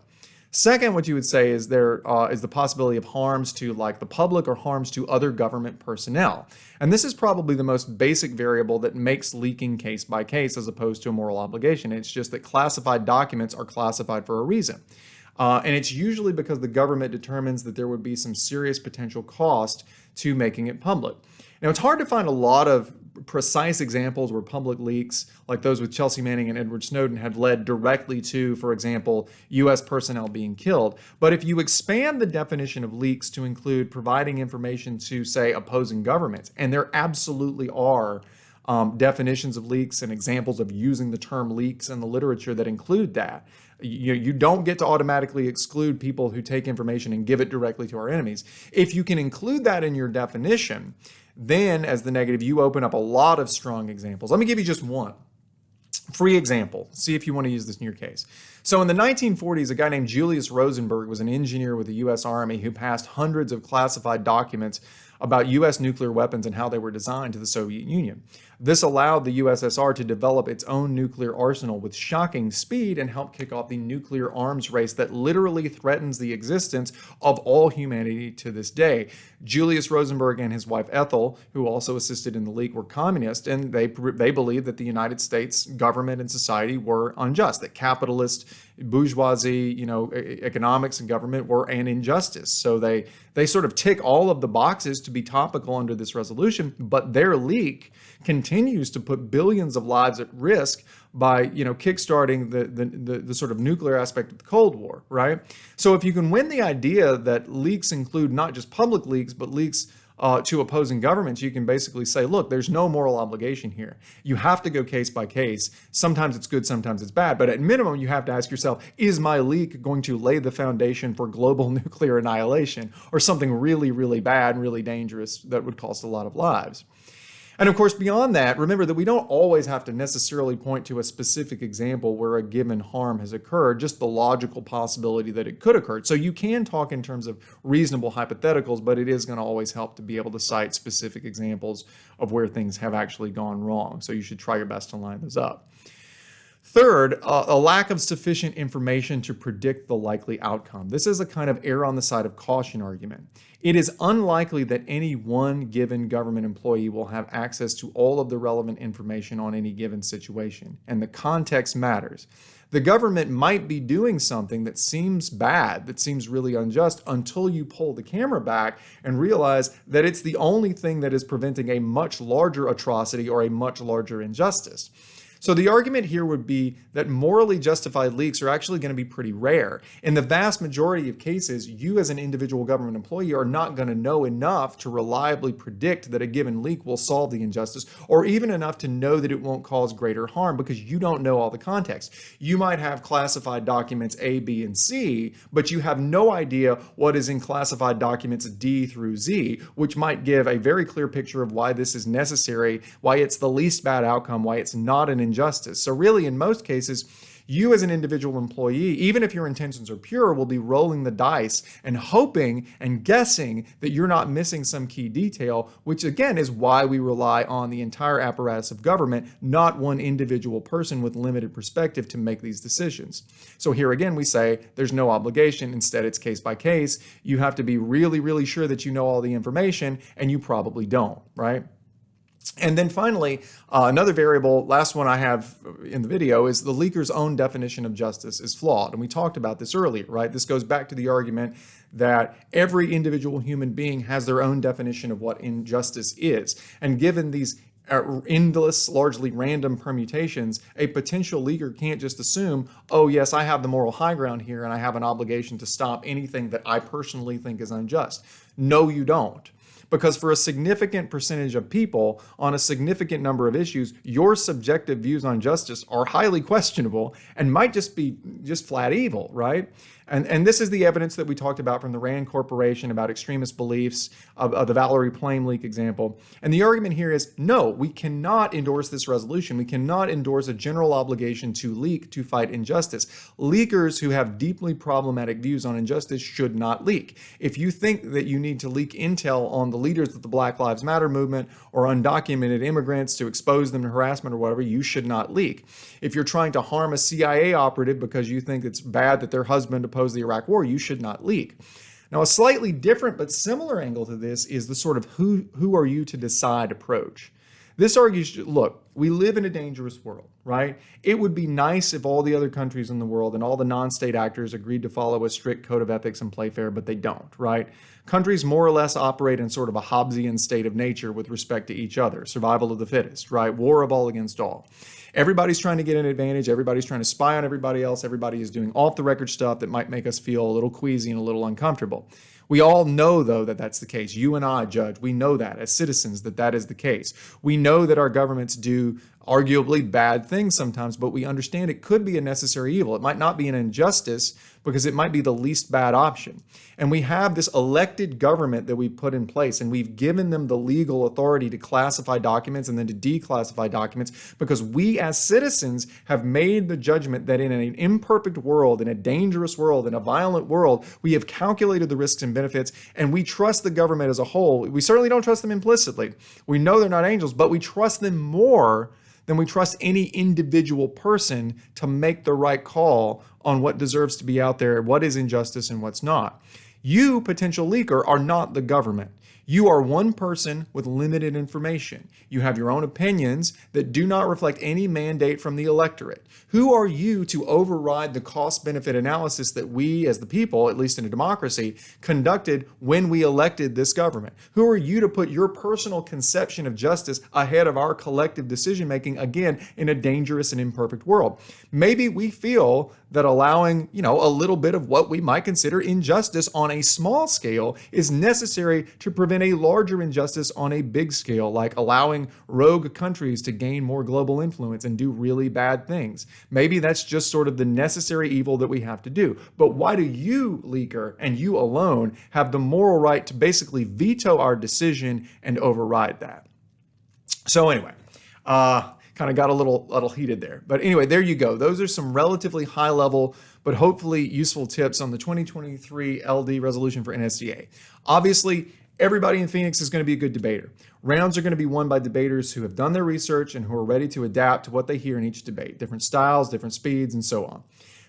Second, what you would say is there is the possibility of harms to like the public or harms to other government personnel. And this is probably the most basic variable that makes leaking case by case as opposed to a moral obligation. It's just that classified documents are classified for a reason. And it's usually because the government determines that there would be some serious potential cost to making it public. Now, it's hard to find a lot of precise examples where public leaks, like those with Chelsea Manning and Edward Snowden, have led directly to, for example, U.S. personnel being killed. But if you expand the definition of leaks to include providing information to, say, opposing governments, and there absolutely are definitions of leaks and examples of using the term leaks in the literature that include that. You don't get to automatically exclude people who take information and give it directly to our enemies. If you can include that in your definition, then as the negative, you open up a lot of strong examples. Let me give you just one free example. See if you want to use this in your case. So in the 1940s, a guy named Julius Rosenberg was an engineer with the U.S. Army who passed hundreds of classified documents about U.S. nuclear weapons and how they were designed to the Soviet Union. This allowed the USSR to develop its own nuclear arsenal with shocking speed and help kick off the nuclear arms race that literally threatens the existence of all humanity to this day. Julius Rosenberg and his wife Ethel, who also assisted in the leak, were communist, and they believed that the United States government and society were unjust, that capitalist bourgeoisie, economics and government were an injustice. So they sort of tick all of the boxes to be topical under this resolution, but their leak continues to put billions of lives at risk by, kickstarting the sort of nuclear aspect of the Cold War, right? So if you can win the idea that leaks include not just public leaks, but leaks to opposing governments, you can basically say, look, there's no moral obligation here. You have to go case by case. Sometimes it's good, sometimes it's bad. But at minimum, you have to ask yourself, is my leak going to lay the foundation for global nuclear annihilation or something really, really bad and really dangerous that would cost a lot of lives? And of course, beyond that, remember that we don't always have to necessarily point to a specific example where a given harm has occurred, just the logical possibility that it could occur. So you can talk in terms of reasonable hypotheticals, but it is going to always help to be able to cite specific examples of where things have actually gone wrong. So you should try your best to line those up. Third, a lack of sufficient information to predict the likely outcome. This is a kind of err on the side of caution argument. It is unlikely that any one given government employee will have access to all of the relevant information on any given situation, and the context matters. The government might be doing something that seems bad, that seems really unjust, until you pull the camera back and realize that it's the only thing that is preventing a much larger atrocity or a much larger injustice. So the argument here would be that morally justified leaks are actually going to be pretty rare. In the vast majority of cases, you as an individual government employee are not going to know enough to reliably predict that a given leak will solve the injustice, or even enough to know that it won't cause greater harm because you don't know all the context. You might have classified documents A, B, and C, but you have no idea what is in classified documents D through Z, which might give a very clear picture of why this is necessary, why it's the least bad outcome, why it's not an injustice. So really, in most cases, you as an individual employee, even if your intentions are pure, will be rolling the dice and hoping and guessing that you're not missing some key detail, which again is why we rely on the entire apparatus of government, not one individual person with limited perspective to make these decisions. So here again, we say there's no obligation. Instead, it's case by case. You have to be really, really sure that you know all the information, and you probably don't, right? And then finally, another variable, last one I have in the video, is the leaker's own definition of justice is flawed. And we talked about this earlier, right? This goes back to the argument that every individual human being has their own definition of what injustice is. And given these endless, largely random permutations, a potential leaker can't just assume, oh yes, I have the moral high ground here and I have an obligation to stop anything that I personally think is unjust. No, you don't. Because for a significant percentage of people on a significant number of issues, your subjective views on justice are highly questionable and might just be flat evil, right? And this is the evidence that we talked about from the Rand Corporation about extremist beliefs, of the Valerie Plame leak example. And the argument here is, no, we cannot endorse this resolution. We cannot endorse a general obligation to leak to fight injustice. Leakers who have deeply problematic views on injustice should not leak. If you think that you need to leak intel on the leaders of the Black Lives Matter movement or undocumented immigrants to expose them to harassment or whatever, you should not leak. If you're trying to harm a CIA operative because you think it's bad that their husband opposed the Iraq War, you should not leak. Now, a slightly different but similar angle to this is the sort of who are you to decide approach. This argues, look, we live in a dangerous world, right? It would be nice if all the other countries in the world and all the non-state actors agreed to follow a strict code of ethics and play fair, but they don't, right? Countries more or less operate in sort of a Hobbesian state of nature with respect to each other, survival of the fittest, right? War of all against all. Everybody's trying to get an advantage. Everybody's trying to spy on everybody else. Everybody is doing off-the-record stuff that might make us feel a little queasy and a little uncomfortable. We all know, though, that that's the case. You and I, Judge, we know that as citizens that that is the case. We know that our governments do arguably bad things sometimes, but we understand it could be a necessary evil. It might not be an injustice because it might be the least bad option. And we have this elected government that we've put in place, and we've given them the legal authority to classify documents and then to declassify documents because we as citizens have made the judgment that in an imperfect world, in a dangerous world, in a violent world, we have calculated the risks and benefits, and we trust the government as a whole. We certainly don't trust them implicitly. We know they're not angels, but we trust them more than we trust any individual person to make the right call on what deserves to be out there, what is injustice and what's not. You, potential leaker, are not the government. You are one person with limited information. You have your own opinions that do not reflect any mandate from the electorate. Who are you to override the cost-benefit analysis that we as the people, at least in a democracy, conducted when we elected this government? Who are you to put your personal conception of justice ahead of our collective decision-making, again, in a dangerous and imperfect world? Maybe we feel that allowing, a little bit of what we might consider injustice on a small scale is necessary to prevent a larger injustice on a big scale, like allowing rogue countries to gain more global influence and do really bad things. Maybe that's just sort of the necessary evil that we have to do. But why do you, leaker, and you alone have the moral right to basically veto our decision and override that? So anyway, kind of got a little heated there. But anyway, there you go. Those are some relatively high level, but hopefully useful tips on the 2023 LD resolution for NSDA. Obviously, everybody in Phoenix is going to be a good debater. Rounds are going to be won by debaters who have done their research and who are ready to adapt to what they hear in each debate, different styles, different speeds, and so on.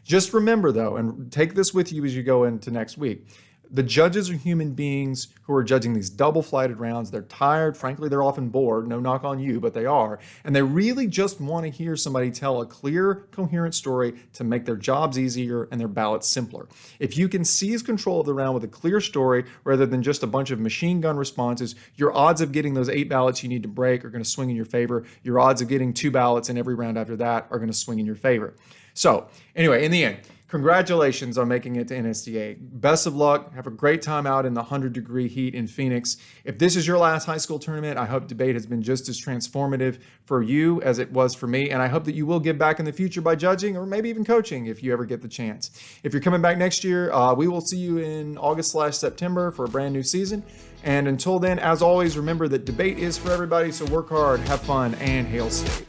Just remember, though, and take this with you as you go into next week, The judges are human beings who are judging these double-flighted rounds. They're tired. Frankly, they're often bored. No knock on you, but they are. And they really just want to hear somebody tell a clear, coherent story to make their jobs easier and their ballots simpler. If you can seize control of the round with a clear story rather than just a bunch of machine gun responses, your odds of getting those 8 ballots you need to break are going to swing in your favor. Your odds of getting 2 ballots in every round after that are going to swing in your favor. So anyway, in the end, congratulations on making it to NSDA. Best of luck. Have a great time out in the 100-degree heat in Phoenix. If this is your last high school tournament, I hope debate has been just as transformative for you as it was for me. And I hope that you will give back in the future by judging or maybe even coaching if you ever get the chance. If you're coming back next year, we will see you in August/September for a brand new season. And until then, as always, remember that debate is for everybody. So work hard, have fun, and hail state.